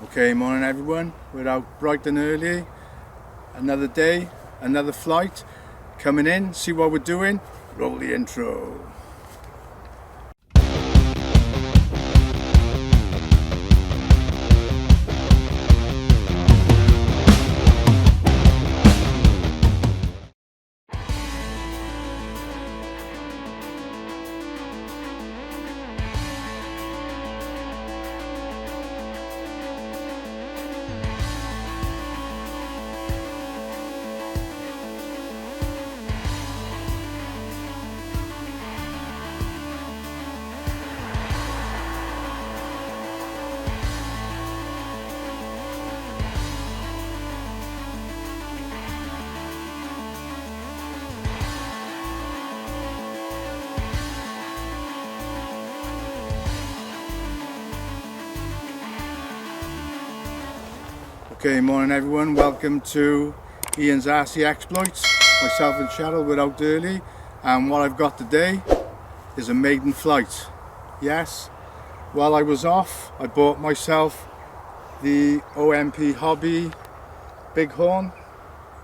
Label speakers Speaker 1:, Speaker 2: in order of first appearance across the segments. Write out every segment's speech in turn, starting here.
Speaker 1: Okay, morning everyone. We're out bright and early. Another day, another flight. Coming in, see what we're doing. Roll the intro. Okay, morning everyone. Welcome to Ian's RC Exploits. Myself and Cheryl were out early, and what I've got today is a maiden flight. Yes, while I was off, I bought myself the Omp-Hobby Bighorn,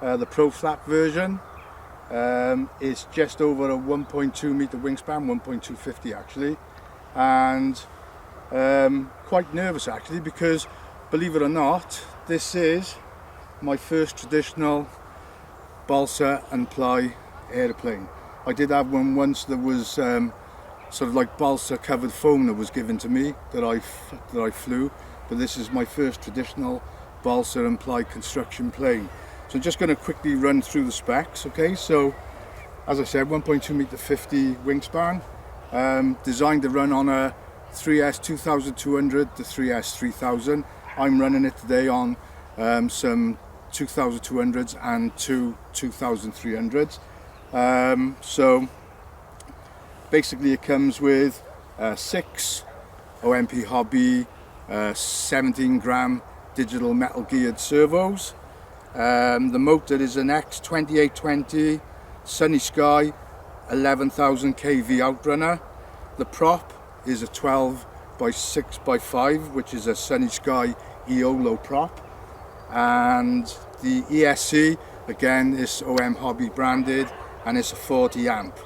Speaker 1: the Pro Flap version. It's just over a 1.2 meter wingspan, 1.250 actually, and quite nervous actually because, believe it or not, this is my first traditional balsa and ply aeroplane. I did have one once that was sort of like balsa covered foam that was given to me that I flew, but this is my first traditional balsa and ply construction plane. So I'm just going to quickly run through the specs. Okay, so as I said, 1.2 meter 50 wingspan, designed to run on a 3S 2200 to 3S 3000. I'm running it today on some 2200s and two 2300s. So basically it comes with 6 Omp-Hobby 17 gram digital metal geared servos. The motor is an X2820 Sunny Sky 11,000 kV outrunner. The prop is a 12 by 6 by 5, which is a Sunny Sky EOLO prop, and the ESC again is Omp-Hobby branded, and it's a 40 amp.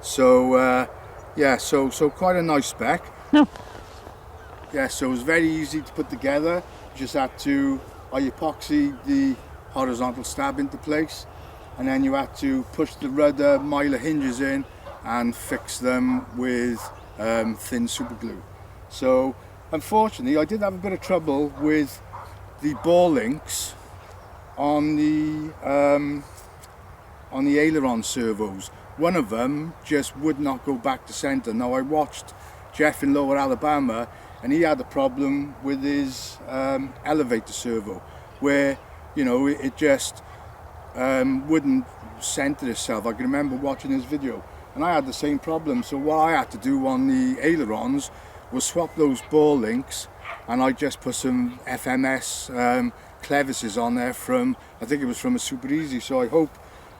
Speaker 1: So yeah, so quite a nice spec. Yeah, so it was very easy to put together. Just had to epoxy the horizontal stab into place, and then you had to push the rudder miler hinges in and fix them with thin super glue. So unfortunately I did have a bit of trouble with the ball links on the aileron servos. One of them just would not go back to center. Now I watched Jeff in Lower Alabama, and he had a problem with his elevator servo where, you know, it just wouldn't center itself. I can remember watching his video, and I had the same problem. So what I had to do on the ailerons was swap those ball links, and I just put some FMS clevises on there from, I think it was from a Super Easy. So I hope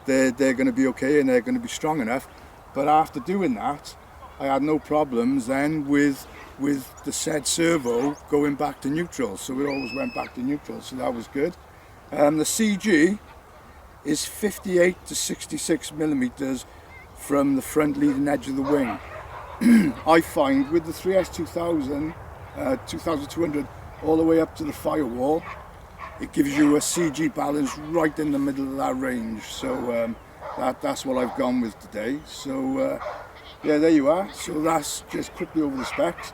Speaker 1: they're going to be okay and they're going to be strong enough. But after doing that, I had no problems then with the said servo going back to neutral. So it always went back to neutral, so that was good. The CG is 58 to 66 millimeters from the front leading edge of the wing. I find with the 3S 2000, 2200 all the way up to the firewall, it gives you a CG balance right in the middle of that range. So that's what I've gone with today. So yeah, there you are. So that's just quickly over the specs.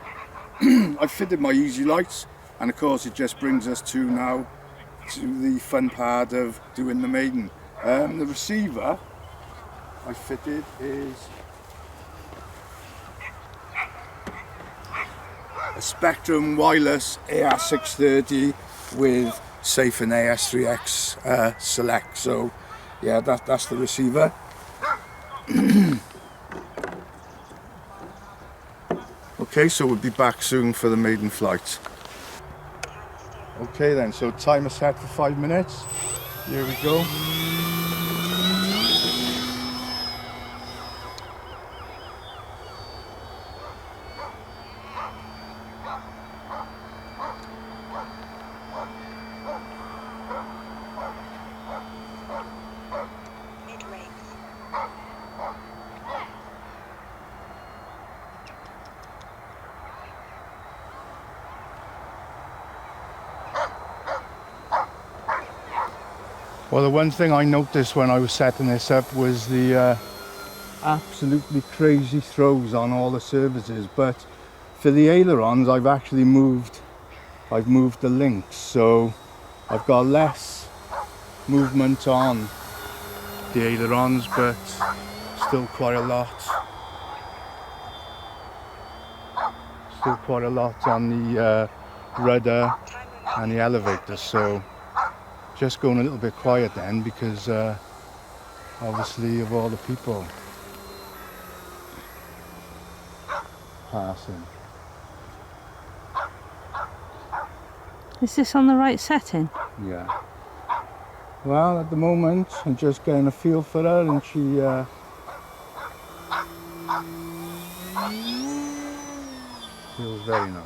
Speaker 1: I've fitted my easy lights, and of course it just brings us to now to the fun part of doing the maiden. The receiver I fitted is a Spectrum wireless AR630 with safe and AS3X select. So yeah, that's the receiver. Okay, so we'll be back soon for the maiden flight. Okay then, so timer set for 5 minutes. Here we go. Well, the one thing I noticed when I was setting this up was the absolutely crazy throws on all the surfaces, but for the ailerons I've actually moved the links, so I've got less movement on the ailerons, but still quite a lot on the rudder and the elevator. So just going a little bit quiet then, because obviously of all the people passing.
Speaker 2: Is this on the right setting?
Speaker 1: Yeah. Well, at the moment I'm just getting a feel for her, and she feels very nice.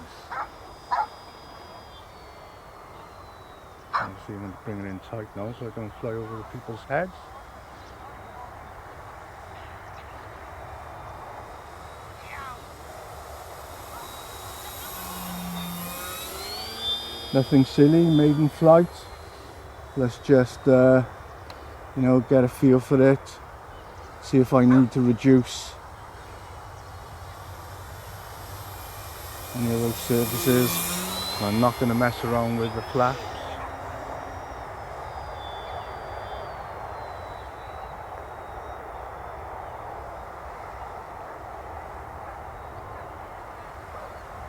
Speaker 1: Obviously I'm going to bring it in tight now so I don't fly over the people's heads. Nothing silly, maiden flight. Let's just you know, get a feel for it, see if I need to reduce any of those surfaces. I'm not going to mess around with the flaps.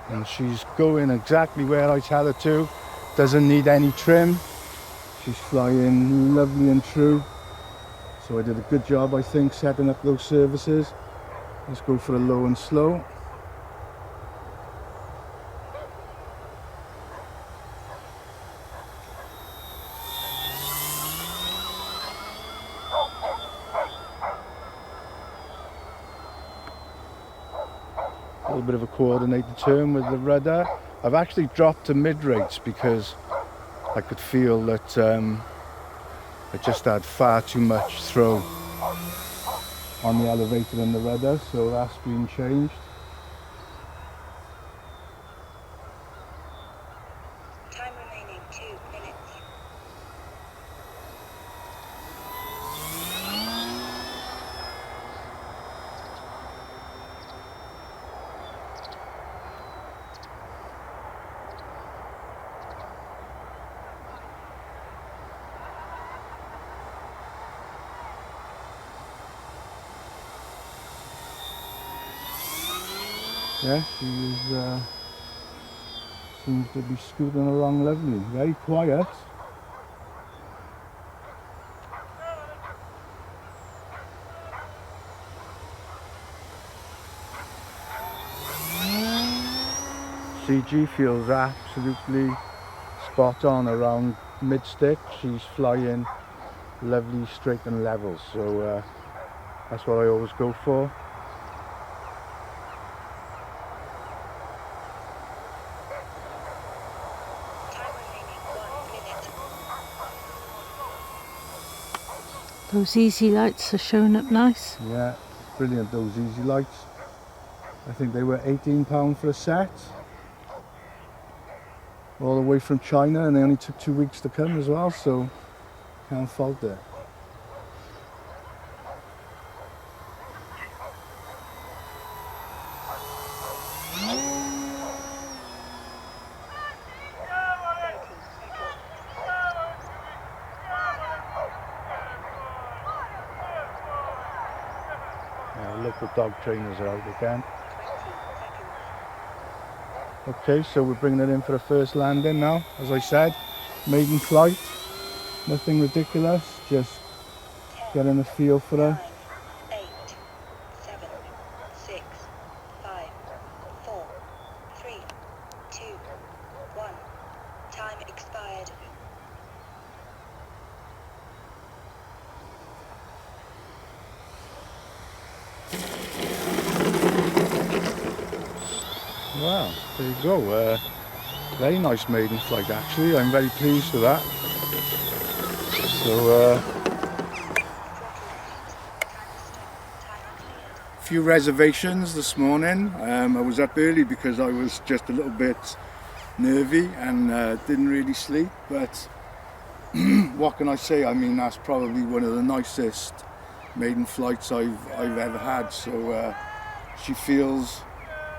Speaker 1: And she's going exactly where I tell her to. Doesn't need any trim. She's flying lovely and true. So I did a good job, I think, setting up those surfaces. Let's go for a low and slow. A little bit of a coordinated turn with the rudder. I've actually dropped to mid rates because I could feel that I just had far too much throw on the elevator and the rudder, so that's been changed.
Speaker 3: Time remaining 2 minutes.
Speaker 1: Yeah, she is, seems to be scooting along lovely, very quiet. CG feels absolutely spot on around mid-stick. She's flying lovely, straight and level, so that's what I always go for.
Speaker 2: Those easy lights are showing up nice.
Speaker 1: Yeah, brilliant, those easy lights. I think they were £18 for a set. All the way from China, and they only took 2 weeks to come as well, so can't fault it. Local dog trainers are out again. Okay, so we're bringing it in for the first landing now. As I said, maiden flight, nothing ridiculous, just getting a feel for her.
Speaker 3: 9, 8, 7, 6, 5, 4, 3, 2, 1. Time expired.
Speaker 1: Wow, there you go. Very nice maiden flight actually. I'm very pleased with that. So, few reservations this morning. I was up early because I was just a little bit nervy and didn't really sleep, but what can I say? I mean, that's probably one of the nicest maiden flights I've ever had. So she feels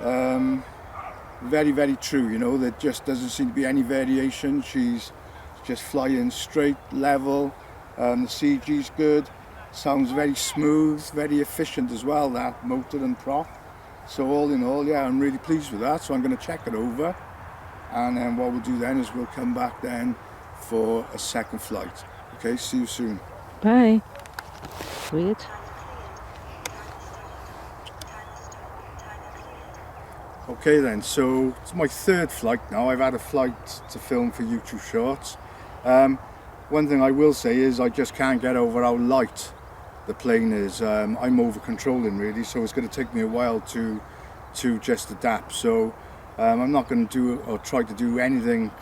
Speaker 1: very, very true, you know. There just doesn't seem to be any variation. She's just flying straight, level. The CG's good, sounds very smooth, very efficient as well, that motor and prop. So all in all, yeah, I'm really pleased with that. So I'm going to check it over, and then what we'll do then is we'll come back then for a second flight. Okay, see you soon.
Speaker 2: Bye. Weird.
Speaker 1: Okay then, so it's my third flight now. I've had a flight to film for YouTube Shorts. One thing I will say is I just can't get over how light the plane is. I'm over controlling really, so it's going to take me a while to just adapt. So I'm not going to do or try to do anything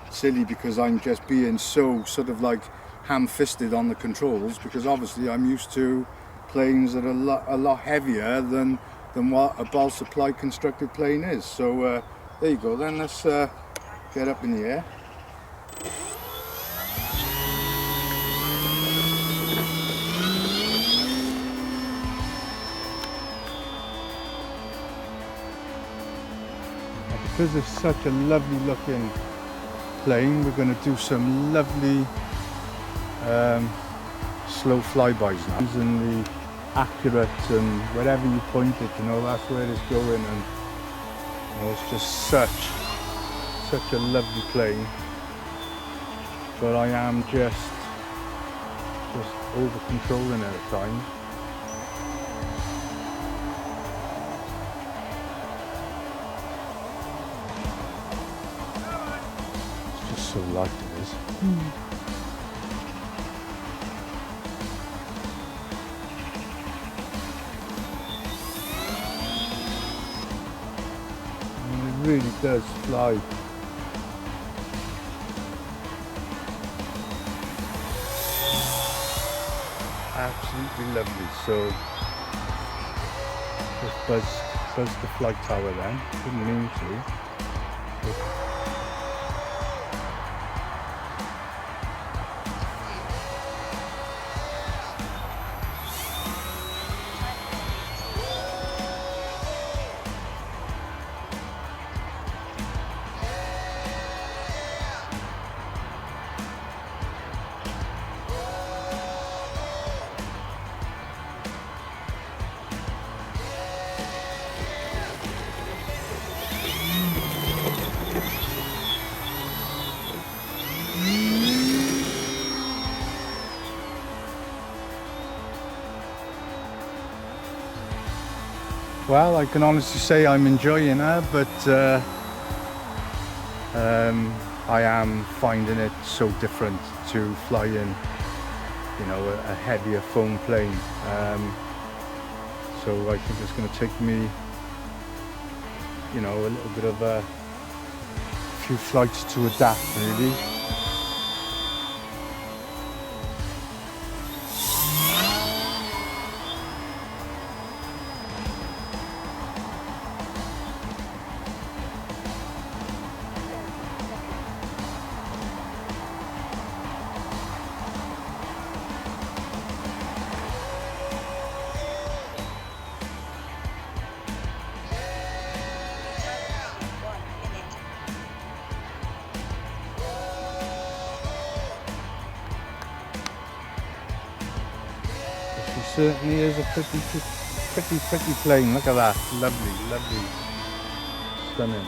Speaker 1: silly, because I'm just being so sort of like ham-fisted on the controls, because obviously I'm used to planes that are a lot heavier than what a balsa ply constructed plane is. So there you go then, let's get up in the air. Because it's such a lovely looking plane, we're going to do some lovely slow flybys now, using the accurate, and wherever you point it, you know, that's where it's going. And you know, it's just such a lovely plane, but I am just over controlling it at times. It's just so light it is. It really does fly. Absolutely lovely. So just buzzed the flight tower then. Didn't mean to. Well, I can honestly say I'm enjoying her, but I am finding it so different to flying, you know, a heavier foam plane. So I think it's going to take me, you know, a little bit of a few flights to adapt really. Certainly is a pretty plane. Look at that, lovely, stunning.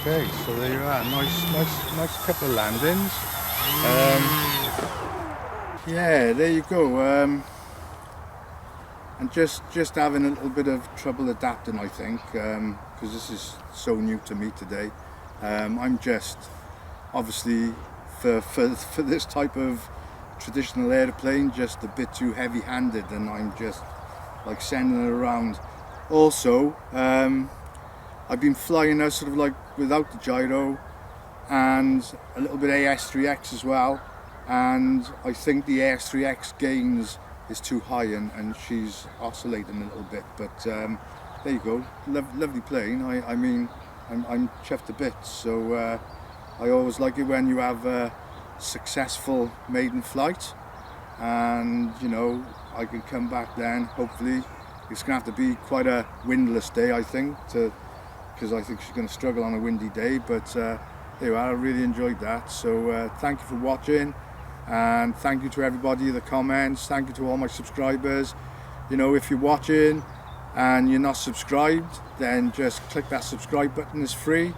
Speaker 1: Okay, so there you are. Nice couple of landings. Yeah, there you go. And just having a little bit of trouble adapting, I think, because this is so new to me today. I'm just obviously for this type of traditional airplane just a bit too heavy-handed, and I'm just like sending it around. Also, I've been flying now sort of like without the gyro and a little bit AS3X as well, and I think the AS3X gains is too high and she's oscillating a little bit. But there you go, lovely plane. I mean, I'm chuffed to bits. So I always like it when you have a successful maiden flight, and you know, I can come back then. Hopefully, it's gonna have to be quite a windless day, I think, because I think she's gonna struggle on a windy day. But there you are, I really enjoyed that. So thank you for watching, and thank you to everybody in the comments. Thank you to all my subscribers. You know, if you're watching and you're not subscribed, then just click that subscribe button. It's free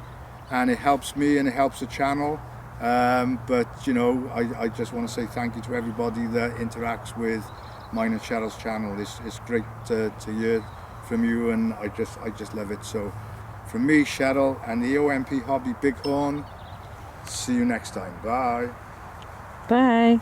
Speaker 1: and it helps me and it helps the channel. But you know, I just want to say thank you to everybody that interacts with mine and Cheryl's channel. It's great to hear from you, and I just love it. So from me, Cheryl, and the Omp-Hobby Bighorn, see you next time. Bye.
Speaker 2: Bye.